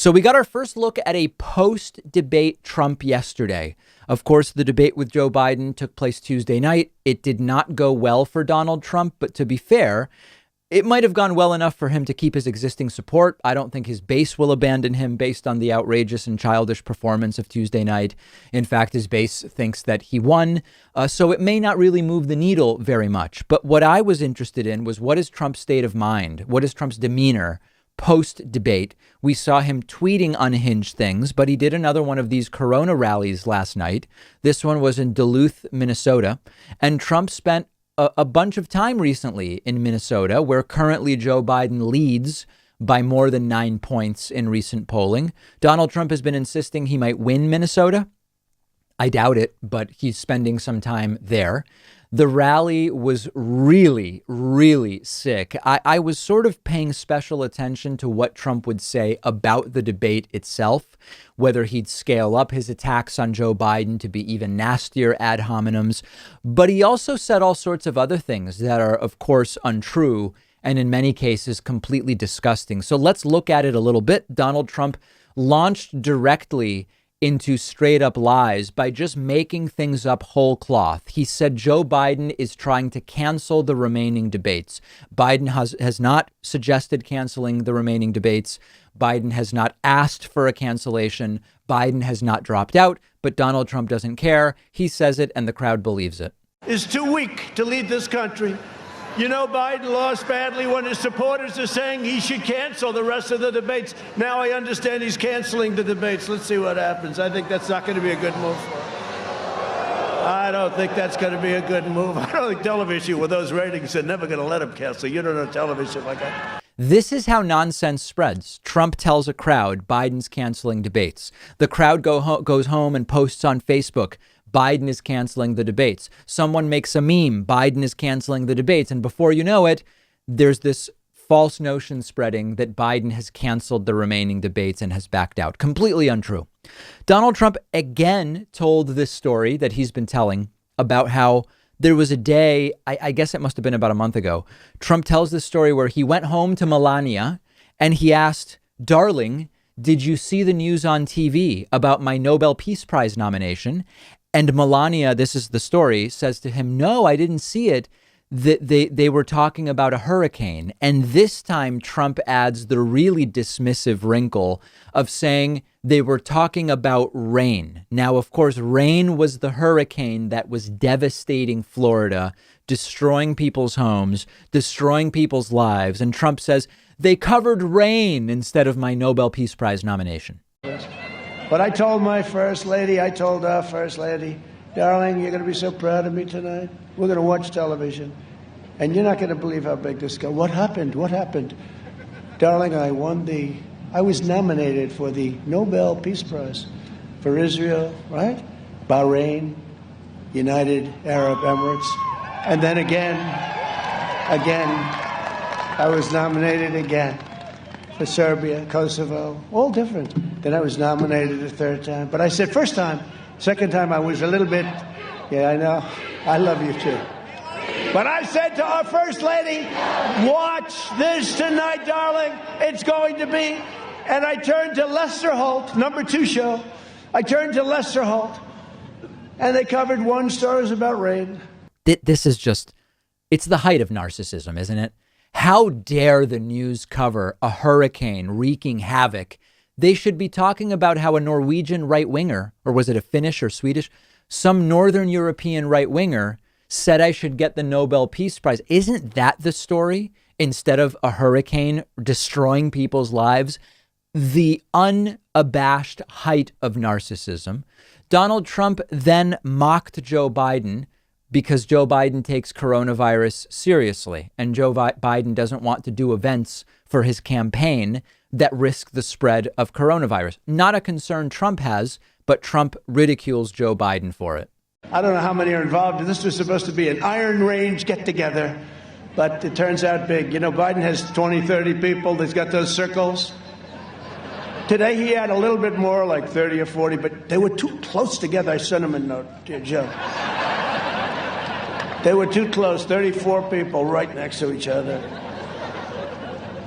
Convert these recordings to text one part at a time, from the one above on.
So we got our first look at a post-debate Trump yesterday. Of course, the debate with Joe Biden took place Tuesday night. It did not go well for Donald Trump, but to be fair, it might have gone well enough for him to keep his existing support. I don't think his base will abandon him based on the outrageous and childish performance of Tuesday night. In fact, his base thinks that he won, so it may not really move the needle very much. But what I was interested in was, what is Trump's state of mind? What is Trump's demeanor post-debate? We saw him tweeting unhinged things, but he did another one of these Corona rallies last night. This one was in Duluth, Minnesota, and Trump spent a bunch of time recently in Minnesota, where currently Joe Biden leads by more than 9 points in recent polling. Donald Trump has been insisting he might win Minnesota. I doubt it, but he's spending some time there. The rally was really, really sick. I was sort of paying special attention to what Trump would say about the debate itself, whether he'd scale up his attacks on Joe Biden to be even nastier ad hominems. But he also said all sorts of other things that are, of course, untrue and in many cases completely disgusting. So let's look at it a little bit. Donald Trump launched directly into straight up lies by just making things up whole cloth. He said Joe Biden is trying to cancel the remaining debates. Biden has not suggested canceling the remaining debates. Biden has not asked for a cancellation. Biden has not dropped out, but Donald Trump doesn't care. He says it and the crowd believes it. Is too weak to lead this country. You know, Biden lost badly when his supporters are saying he should cancel the rest of the debates. Now I understand he's canceling the debates. Let's see what happens. I think that's not going to be a good move for him. I don't think that's going to be a good move. I don't think television with those ratings are never going to let him cancel. You don't know television like that. This is how nonsense spreads. Trump tells a crowd Biden's canceling debates. The crowd goes home and posts on Facebook, Biden is canceling the debates. Someone makes a meme, Biden is canceling the debates. And before you know it, there's this false notion spreading that Biden has canceled the remaining debates and has backed out. Completely untrue. Donald Trump again told this story that he's been telling about how there was a day, I guess it must have been about a month ago. Trump tells this story where he went home to Melania and he asked, "Darling, did you see the news on TV about my Nobel Peace Prize nomination?" And Melania, this is the story, says to him, "No, I didn't see it. They were talking about a hurricane." And this time Trump adds the really dismissive wrinkle of saying they were talking about rain. Now, of course, rain was the hurricane that was devastating Florida, destroying people's homes, destroying people's lives. And Trump says they covered rain instead of my Nobel Peace Prize nomination. But I told my first lady, I told our first lady, "Darling, you're going to be so proud of me tonight. We're going to watch television. And you're not going to believe how big this got. What happened? What happened? Darling, I was nominated for the Nobel Peace Prize for Israel, right? Bahrain, United Arab Emirates. And then again, I was nominated again for Serbia, Kosovo, all different. Then I was nominated a third time. But I said first time, second time I was a little bit, yeah, I know, I love you too. But I said to our first lady, watch this tonight, darling. It's going to be. And I turned to Lester Holt, number 2 show. I turned to Lester Holt, and they covered one stories about rain. This is just, it's the height of narcissism, isn't it? How dare the news cover a hurricane wreaking havoc? They should be talking about how a Norwegian right-winger, or was it a Finnish or Swedish, some Northern European right-winger said I should get the Nobel Peace Prize. Isn't that the story? Instead of a hurricane destroying people's lives, the unabashed height of narcissism. Donald Trump then mocked Joe Biden because Joe Biden takes coronavirus seriously, and Joe Biden doesn't want to do events for his campaign that risk the spread of coronavirus. Not a concern Trump has, but Trump ridicules Joe Biden for it. I don't know how many are involved. This was supposed to be an Iron Range get-together, but it turns out big. You know, Biden has 20, 30 people. He's got those circles. Today he had a little bit more, like 30 or 40, but they were too close together. I sent him a note, dear Joe. They were too close, 34 people right next to each other.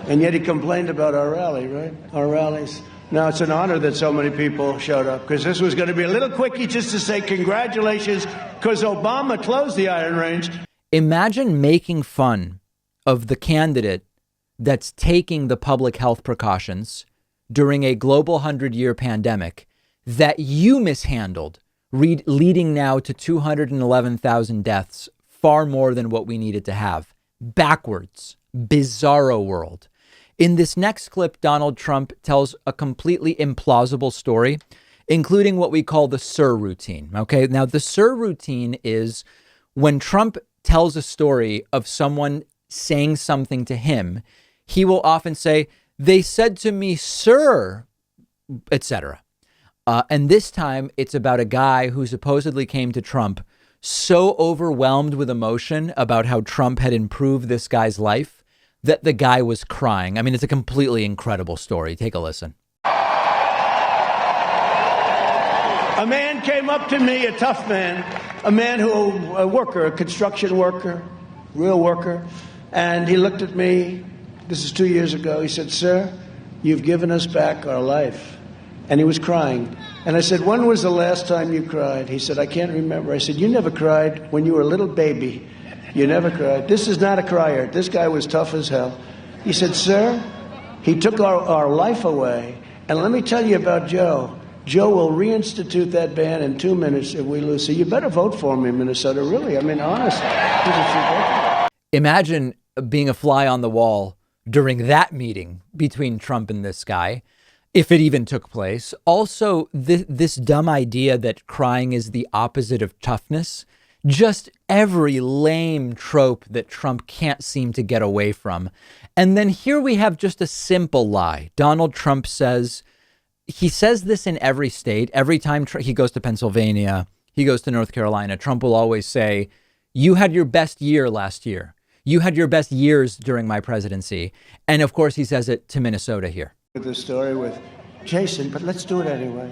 And yet he complained about our rally, right? Our rallies. Now, it's an honor that so many people showed up, because this was going to be a little quickie just to say congratulations, because Obama closed the Iron Range. Imagine making fun of the candidate that's taking the public health precautions during a global 100-year pandemic that you mishandled, leading now to 211,000 deaths, far more than what we needed to have. Backwards, bizarro world. In this next clip, Donald Trump tells a completely implausible story, including what we call the Sir routine. Okay, now the Sir routine is when Trump tells a story of someone saying something to him, he will often say, "They said to me, sir," etc. And this time it's about a guy who supposedly came to Trump so overwhelmed with emotion about how Trump had improved this guy's life that the guy was crying. I mean, it's a completely incredible story. Take a listen. A man came up to me, a tough man, a worker, a construction worker, real worker. And he looked at me, this is 2 years ago. He said, "Sir, you've given us back our life." And he was crying. And I said, "When was the last time you cried?" He said, "I can't remember." I said, "You never cried when you were a little baby. You never cried." This is not a crier. This guy was tough as hell. He said, "Sir, he took our life away. And let me tell you about Joe. Joe will reinstitute that ban in 2 minutes if we lose. So you better vote for him in Minnesota, really. I mean, honestly." Imagine being a fly on the wall during that meeting between Trump and this guy, if it even took place. Also, this dumb idea that crying is the opposite of toughness. Just every lame trope that Trump can't seem to get away from. And then here we have just a simple lie. Donald Trump says, he says this in every state. Every time he goes to Pennsylvania, he goes to North Carolina, Trump will always say, "You had your best year last year. You had your best years during my presidency." And of course, he says it to Minnesota here. This story with Jason, but let's do it anyway.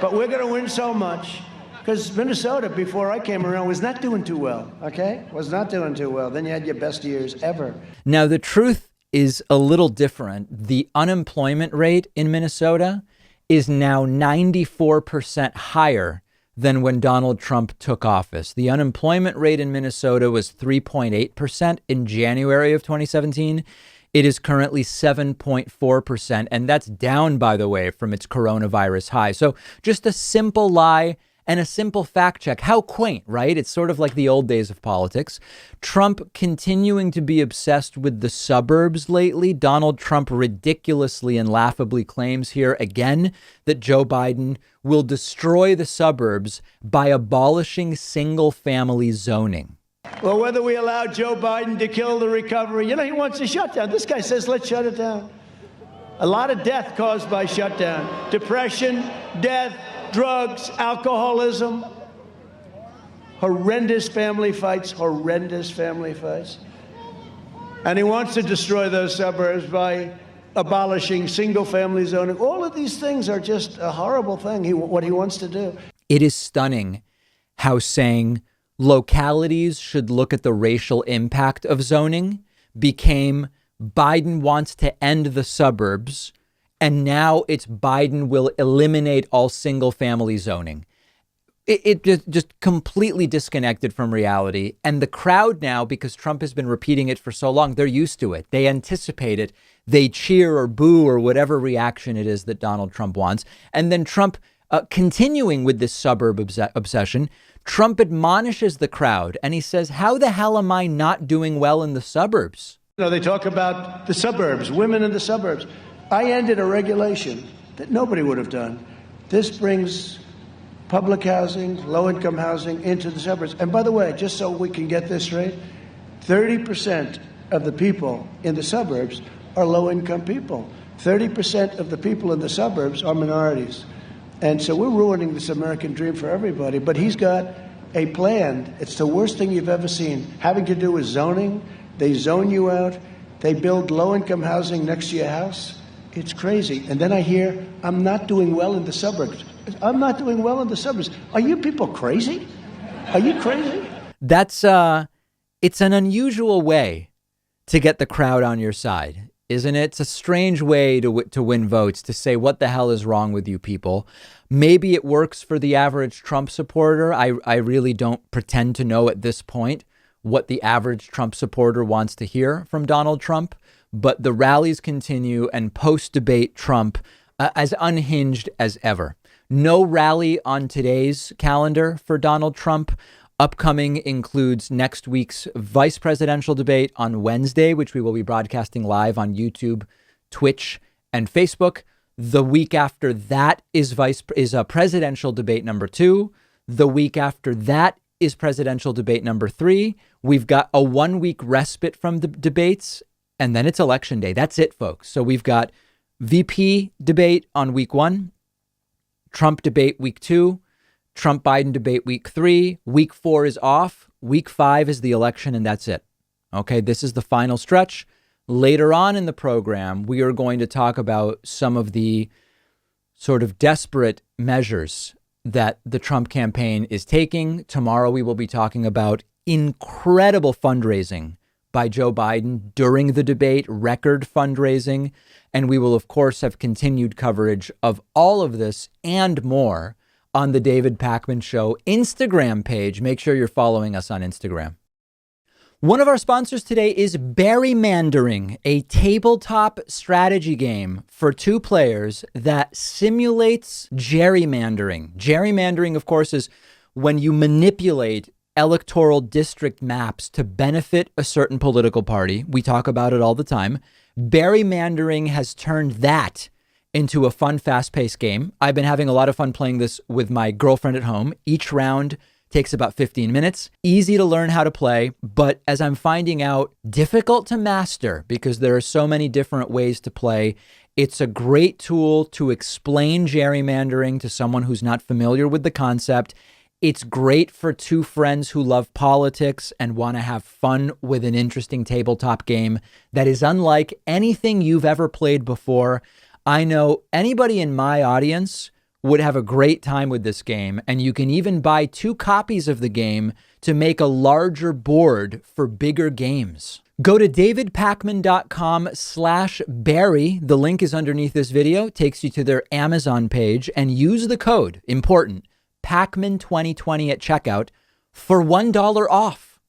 But we're going to win so much, because Minnesota, before I came around, was not doing too well, okay? Was not doing too well. Then you had your best years ever. Now, the truth is a little different. The unemployment rate in Minnesota is now 94% higher than when Donald Trump took office. The unemployment rate in Minnesota was 3.8% in January of 2017. It is currently 7.4%. And that's down, by the way, from its coronavirus high. So just a simple lie and a simple fact check. How quaint, right? It's sort of like the old days of politics. Trump continuing to be obsessed with the suburbs lately. Donald Trump ridiculously and laughably claims here again that Joe Biden will destroy the suburbs by abolishing single family zoning. Well, whether we allow Joe Biden to kill the recovery, he wants to shut down. This guy says, let's shut it down. A lot of death caused by shutdown. Depression, death, drugs, alcoholism, horrendous family fights. And he wants to destroy those suburbs by abolishing single-family zoning. All of these things are just a horrible thing, what he wants to do. It is stunning how saying localities should look at the racial impact of zoning became Biden wants to end the suburbs, and now it's Biden will eliminate all single family zoning. It just completely disconnected from reality. And the crowd now, because Trump has been repeating it for so long, they're used to it. They anticipate it. They cheer or boo or whatever reaction it is that Donald Trump wants. And then Trump, continuing with this suburb obsession, Trump admonishes the crowd and he says, how the hell am I not doing well in the suburbs? They talk about the suburbs, women in the suburbs. I ended a regulation that nobody would have done. This brings public housing, low-income housing into the suburbs. And by the way, just so we can get this straight, 30% of the people in the suburbs are low-income people. 30% of the people in the suburbs are minorities. And so we're ruining this American dream for everybody. But he's got a plan. It's the worst thing you've ever seen, having to do with zoning. They zone you out. They build low-income housing next to your house. It's crazy. And then I hear, I'm not doing well in the suburbs. I'm not doing well in the suburbs. Are you people crazy? Are you crazy? That's, it's an unusual way to get the crowd on your side. isn't it? It's a strange way to win votes, to say, what the hell is wrong with you people? Maybe it works for the average Trump supporter. I really don't pretend to know at this point what the average Trump supporter wants to hear from Donald Trump. But the rallies continue, and post-debate Trump as unhinged as ever. No rally on today's calendar for Donald Trump. Upcoming includes next week's vice presidential debate on Wednesday, which we will be broadcasting live on YouTube, Twitch, and Facebook. The week after that is a presidential debate number 2. The week after that is presidential debate number 3. We've got a 1-week respite from the debates, and then it's election day. That's it, folks. So we've got VP debate on week 1, Trump debate week 2, Trump Biden debate week 3, week 4 is off, week 5 is the election, and that's it. Okay, this is the final stretch. Later on in the program, we are going to talk about some of the sort of desperate measures that the Trump campaign is taking. Tomorrow, we will be talking about incredible fundraising by Joe Biden during the debate, record fundraising. And we will, of course, have continued coverage of all of this and more on the David Pakman Show Instagram page. Make sure you're following us on Instagram. One of our sponsors today is Berrymandering, a tabletop strategy game for 2 players that simulates gerrymandering. Gerrymandering, of course, is when you manipulate electoral district maps to benefit a certain political party. We talk about it all the time. Berrymandering has turned that into a fun, fast-paced game. I've been having a lot of fun playing this with my girlfriend at home. Each round takes about 15 minutes. Easy to learn how to play, but as I'm finding out, difficult to master because there are so many different ways to play. It's a great tool to explain gerrymandering to someone who's not familiar with the concept. It's great for 2 friends who love politics and want to have fun with an interesting tabletop game that is unlike anything you've ever played before. I know anybody in my audience would have a great time with this game, and you can even buy 2 copies of the game to make a larger board for bigger games. Go to davidpakman.com/Barry. The link is underneath this video, takes you to their Amazon page, and use the code, important, Pakman2020 at checkout for $1 off.